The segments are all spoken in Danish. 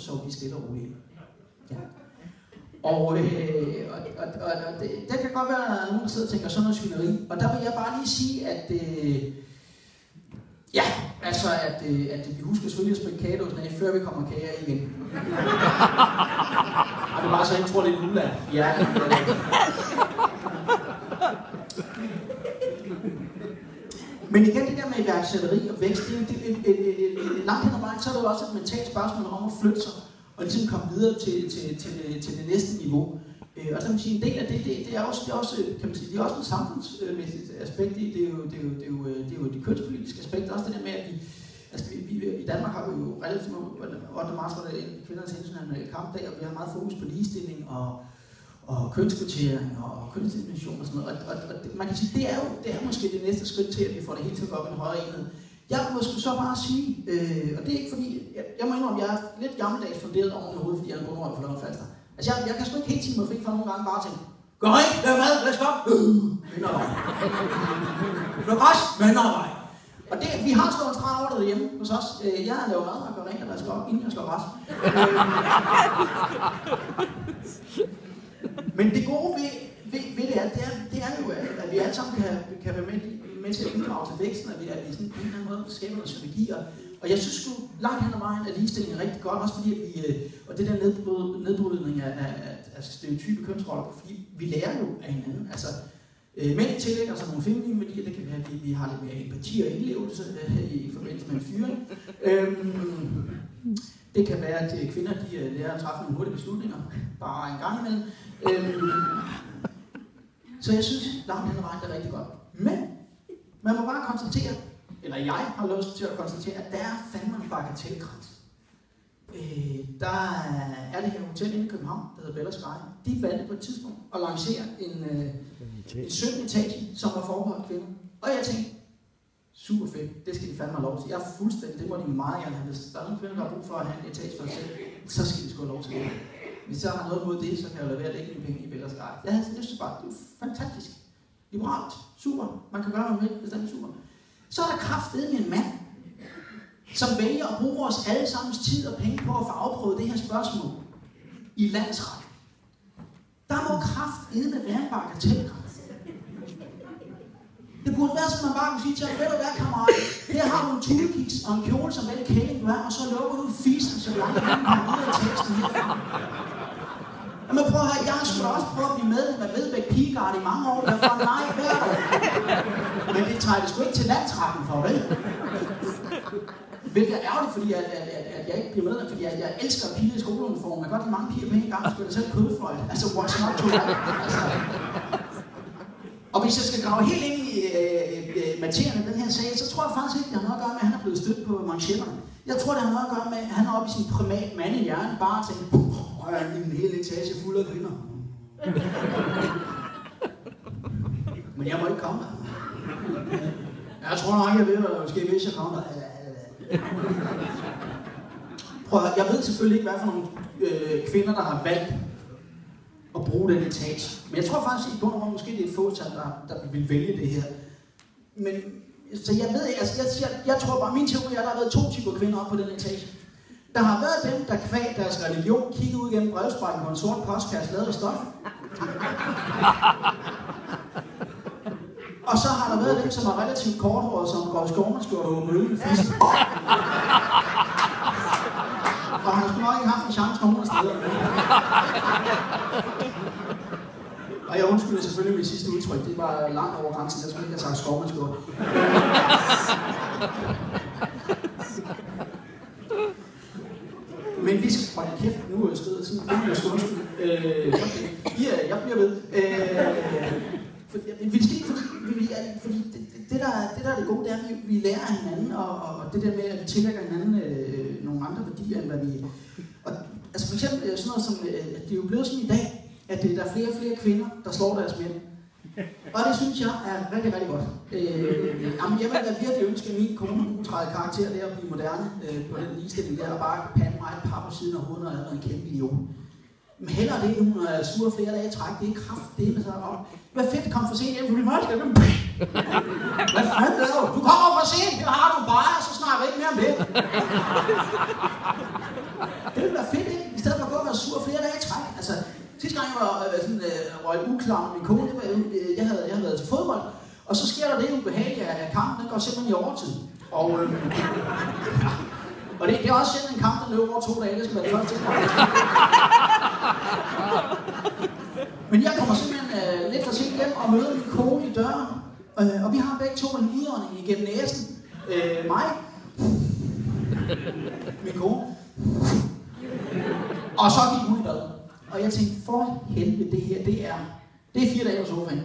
så vi stille og roligt. Ja. Og det kan godt være, at der er nogen, der sidder og tænker sådan noget svineri. Og der vil jeg bare lige sige, at at vi husker selvfølgelig at spille kageåsen af, før vi kommer kager igen. Og det var så, jeg tror, det er en udland. Ja. Men igen, det der med iværksætteri og vækst, det langt hen ad vejen, så er det jo også et mentalt spørgsmål om at flytte sig og ligesom komme videre til det næste niveau. Og så kan man sige, en del af det er også, kan man sige, det er også et samfundsmæssigt aspekt. Det er jo det kønspolitiske aspekt. Også det der med, at vi i Danmark har vi jo relativt 8. marts, hvor det er kvindernes internationale kampdag, og vi har meget fokus på ligestilling og kønskvotering og kønsdimension og sådan noget. Og man kan sige, det er måske det næste skridt til, at vi får det hele til at gå op i en højere enhed. Jeg må så bare sige, og det er ikke fordi, jeg må indrømme, at jeg er lidt gammeldags funderet over mit hoved, fordi jeg er en bundrøg for Lundfalster. Altså jeg kan sgu ikke helt sige mig fri for nogle gange bare tænke, gå ind, lav mad, lad os op, mændervej. Luk os, mændervej. Og det, vi har slået en streg over derhjemme hos os. Jeg har lavet mad og går rent og vasker op, inden jeg slår græs. Men det gode ved det er jo, at vi alle sammen kan være med til at inddrage til væksten, at vi sådan på en eller anden måde skaber noget synergi. Og jeg synes jo langt hen ad vejen, at ligestilling er rigtig godt, også fordi at vi, og det der nedbrydning af stereotype kønsroller, fordi vi lærer jo af hinanden. Altså, mænd tillægger sig nogle feminine værdier, det kan være, at vi har lidt mere empati og indlevelse i forbindelse med en fyring. Det kan være, at kvinder de lærer at træffe nogle hurtige beslutninger, bare en gang imellem. Så jeg synes, langt hen ad vejen, det er rigtig godt. Men man må bare konstatere, eller jeg har lyst til at konstatere, at der er fandme en bagatelgrænse. Der er det her hotel inde i København, der hedder Bella Sky. De valgte på et tidspunkt at lancere en 17 etage, som var forbeholdt kvinder. Og jeg tænkte, super fedt, det skal de fandme have lov til. Jeg er fuldstændig, det må de meget gerne have. Hvis der er nogle kvinder, der har brug for at have en etage for sig selv, så skal de sgu have lov til det. Hvis jeg har noget mod det, så kan jeg lade være at lægge mine penge i Bella Sky. Jeg synes bare, det er fantastisk. Liberalt, super. Man kan gøre noget med, hvis det er super. Så er der kraftedeme en mand, som vælger at bruge vores allesammens tid og penge på at få afprøvet det her spørgsmål i landsret. Der må kraftedeme være en bagatelgrænse. Det burde være, som man bare kunne sige til ham, ved du hvad, kammerat, her har du en tulekiks og en kjole, som den kælling du er, og så lukker du fisen, så langt du kommer ud af teksten herfra. Men prøv at høre, jeg har sgu da også prøvet at blive medlem af Vedbæk Pigegard i mange år, derfor nej hver år. Men det tager det sgu ikke til landsretten for, vel? Hvilket er ærgerligt, fordi at jeg ikke bliver medlem, fordi jeg elsker piger i skoleuniform. Jeg kan godt lide mange piger penge i gang, og spiller selv kødefløjt. Altså, what's not to like? Altså. Og hvis jeg skal grave helt ind i materien af den her sag, så tror jeg faktisk ikke, det har noget at gøre med, at han er blevet stødt på manchetterne. Jeg tror, det har noget at gøre med, at han er oppe i sin privat mand i hjernen, bare tænker, og jeg er en hel etage fuld af kvinder. Men jeg må ikke komme der. Jeg tror nok, jeg ved, hvad der måske hvis jeg kommer der. Prøv at, jeg ved selvfølgelig ikke, hvad for nogle kvinder, der har valgt at bruge den etage. Men jeg tror faktisk, i bund og grund, måske det er et fåtal, der vil vælge det her. Men, så jeg ved ikke, altså jeg tror bare, min teori er, at der har været 2 typer kvinder op på den etage. Der har været dem, der kvæg deres religion kiggede ud gennem brevsprækken på en sort postkasse lavet af stof. Og så har der været dem, som er relativt korthårede, som går i skovmandskjort og åbner øl med fisk. Og han har sgu nok ikke haft en chance nogen steder. Og jeg undskylder selvfølgelig mit sidste udtryk. Det var langt over grænsen. Jeg skulle ikke have sagt skovmandskjort. Men vi skal holde kæft, nu er jeg stedet sådan, nu er jeg sgu undskyld. Jeg bliver ved. Vi skal ikke, fordi det der er det gode, det er, at vi lærer af hinanden, og det der med, at vi tillægger hinanden nogle andre værdier, end hvad vi... Og, altså for eksempel sådan noget som, at det er jo blevet sådan i dag, at der er flere og flere kvinder, der slår deres mænd. Og det synes jeg er rigtig, rigtig godt. Jamen, jeg vil da virkelig ønske, at min kone træder karakter der at blive moderne på den ligestilling der, og bare pande mig et par på siden af hovedet, og jeg har været en kæmpe idiot. Men hellere det, hun er sur flere dage i træk, det er kraft, det er med sig op. Hvad fedt, kom for sent hjem, fordi mig skal dem. Hvad fanden laver du? Du kommer for sent, her har du bare, så snakker vi ikke mere om det. Det ville være fedt, Sidste gang jeg var røget uklar med min kone, jeg havde været til fodbold, og så sker der det ubehagelige, at kampen den går simpelthen i overtid. Og det er også sjældent en kamp, der løber over 2 dage, det skal være det første ting. Men jeg kommer simpelthen lidt for sent hjem og møder min kone i døren, og vi har begge to en udånding igennem næsen. Mig, min kone, og så gik hun i bad. Og jeg tænkte, for helvede, det er 4 dage på sofaen.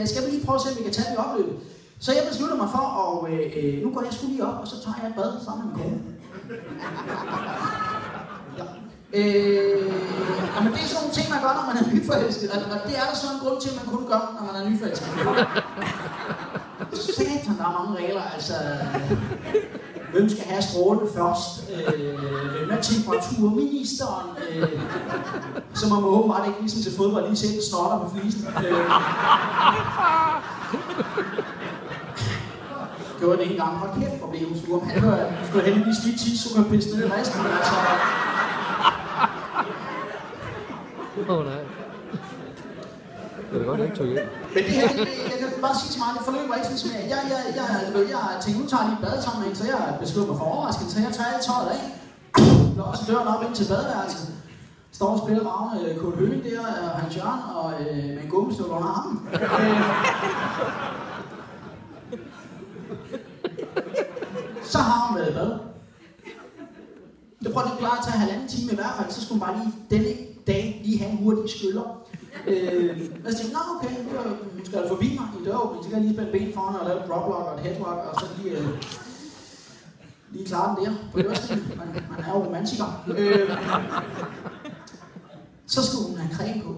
Skal vi lige prøve at se, om vi kan tage det opløb. Så jeg beslutter mig for, og nu går jeg sgu lige op, og så tager jeg et bad sammen med min kone. Ja. Men det er sådan nogle ting, man gør, når man er nyforelsket. Og det er der sådan en grund til, at man kun gør, når man er nyforelsket. Satan, der er mange regler, altså. Hvem skal have strålen først? Hvem er temperaturministeren? Så man må åbenbart ikke ligesom til fodbold lige sætte snotter på flisen. Det var det en gang. Hold kæft, hvor blev hun sur. Han skulle heldigvis lige tisse, så kunne jeg pisse ned i resten. Altså. Nej. Det er godt, ikke tog hjem. Men det her, jeg kan bare sige til mig, det forløber ikke sådan som jeg tænkte, nu tager jeg lige bad sammen med en, så jeg beslutter mig for overraskelse, så jeg tager alt tøjet af. Låser døren op ind til badeværelset. Står og spiller Ravne Kurt Høgh der, og Hans Jørgen, og med en gummistøvle under armen. Så har hun været i bad. Det prøvede at klare at tage 1,5 time i hvert fald, så skulle hun bare lige denne dag lige have en hurtig skyller. Og så tænkte jeg, okay, nu skal jeg forbi mig i døråbning, så kan jeg lige spænde ben foran og lave et drop lock og et headlock, og så lige klare den der på øversten. Man er jo romantiker. Så skulle hun have creme på.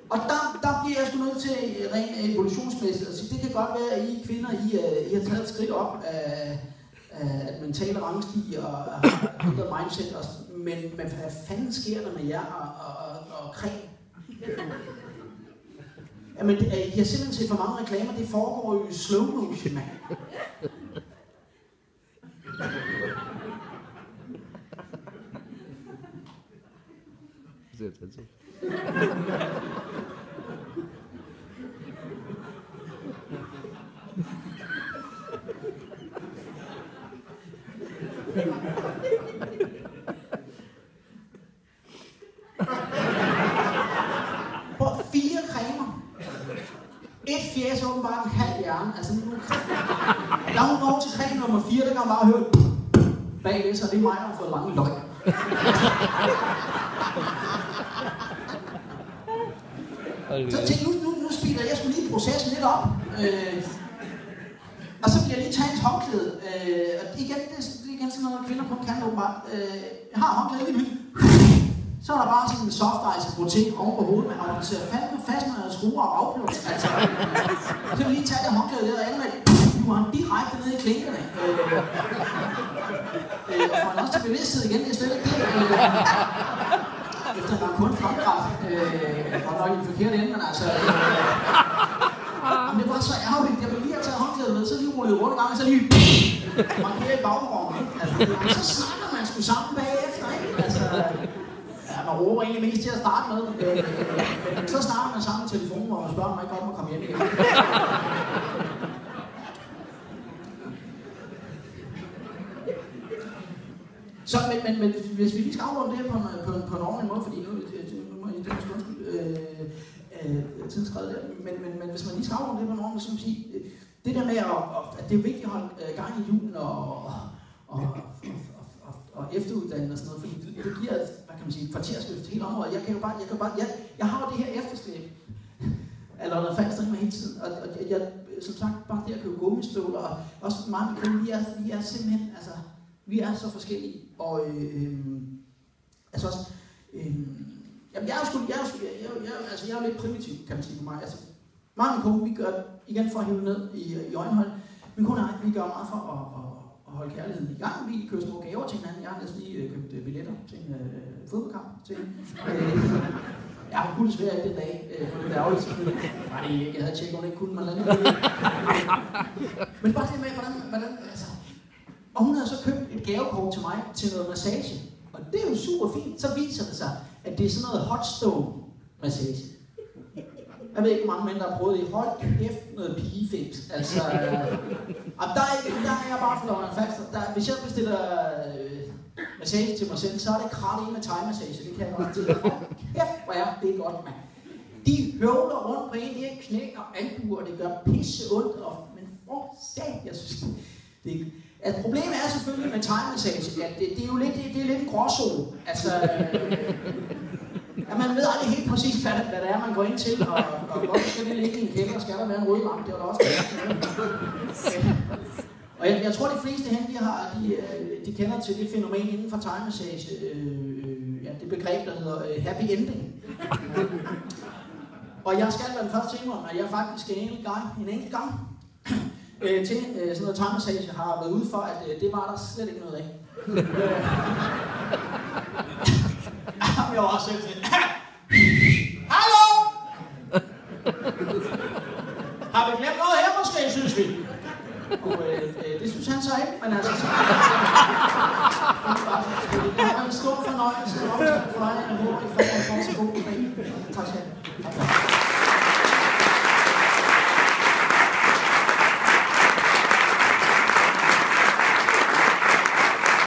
Og der bliver jeg sgu nødt til rent evolutionsmæssigt at sige, det kan godt være, at I kvinder, I har taget et skridt op af at mentale rangstige og har mindset, men hvad fanden sker der med jer og creme? Jamen, jeg har simpelthen set for mange reklamer, det foregår jo i slow motion, mand. Det er tæt. På 4 cremer. Et fjæs åbenbart en halv hjerne. Altså nu der hun når til creme nummer 4, der kan man bare høre bagved, så det er mig, der har fået lange løg. Så tænkte nu speeder jeg skulle lige processen lidt op. Og så vil jeg lige tage et håndklæde. Og igen, det er igen sådan noget, kvinder kun kan åbenbart. Jeg har håndklæde lige nu. Så er der bare sådan en soft ice protein oven på hovedet, og det ser fandme fast, når jeg skruer og afblås. Altså, så vil jeg lige tage det håndklæde der, og ender med, du har en direkte ned i klinkerne. Og får han også til bevidsthed igen, det er slet ikke det. Efter man kun fremdrag. Og nok i den forkerte ende, men altså. Det var så ærgerligt, jeg ville lige have taget håndklædet med, så lige rullet rundt en gang, og så lige markerer i bagrummet. Altså, så snakker man sgu sammen bagefter, ikke? Altså, ja, man råber egentlig mest til at starte med. Men så snakker man sammen i telefonen, hvor man spørger, om man ikke godt må komme hjem igen. Så, men hvis vi lige skal afrunde det her på en ordentlig måde, fordi nu må I det måske tidsskrevet der, men hvis man lige skal afrunde det på en ordentlig måde, så må sige, det der med, at det er vigtigt at holde gang i julen og efteruddanne og sådan noget, fordi det giver, hvad kan man sige, kvartersløft til hele området. Jeg har jo det her efterslæb, eller noget falsk med hele tiden, og jeg, som sagt, bare det at købe gummistøvler, og også mange kvinder, vi er simpelthen, altså, vi er så forskellige, og altså også, jamen jeg er jo lidt primitiv, kan man sige for mig. Altså, mig og min kone, vi gør igen for at hive ned i øjenhøjde, men kun vi gør meget for at holde kærligheden i gang. Vi køber små gaver til hinanden. Jeg har næsten lige købt billetter til en fodboldkamp til jeg kunne desværre ikke den dag, på det ærgerligt selvfølgelig. Nej, det ikke. Jeg havde tjekket, om det ikke kunne, men lad det. Men bare det med, hvordan altså. Og hun havde så købt et gavekort til mig til noget massage. Og det er jo super fint. Så viser det sig, at det er sådan noget hot stone massage. Jeg ved ikke, hvor mange mænd, der har prøvet det. Hold kæft, noget pigefix. Altså, der er jeg bare forlåret fast. Hvis jeg bestiller massage til mig selv, så er det kratte med thai-massage. Det kan jeg godt til. Hold kæft, hvor er det godt, mand. De høvler rundt på en af knæ og albuer, og det gør pisse ondt. Men hvor sat, jeg synes det ikke. Altså, problemet er selvfølgelig med thai-massage, at det er jo lidt, det er lidt en gråzone. Altså, ja, man ved aldrig helt præcis, hvad det er, man går ind til, og godt skal det ligge i en kælder, skal der være en rød lampe, det var der også. Og jeg tror, de fleste hen, de kender til det fænomen inden for thai-massage, det begreb, der hedder happy ending. Og jeg skal være den første ting om, at jeg faktisk en enkelt gang til sådan noget thai-massage har været ude for, at det var der slet ikke noget af. Jeg var også selv til. Hallo! Har vi glemt noget her måske, synes vi? Og det synes han så ikke, men altså så... Det var en stor fornøjelse at optage for dig. Jeg håber, I får en god dag. Tak skal I have.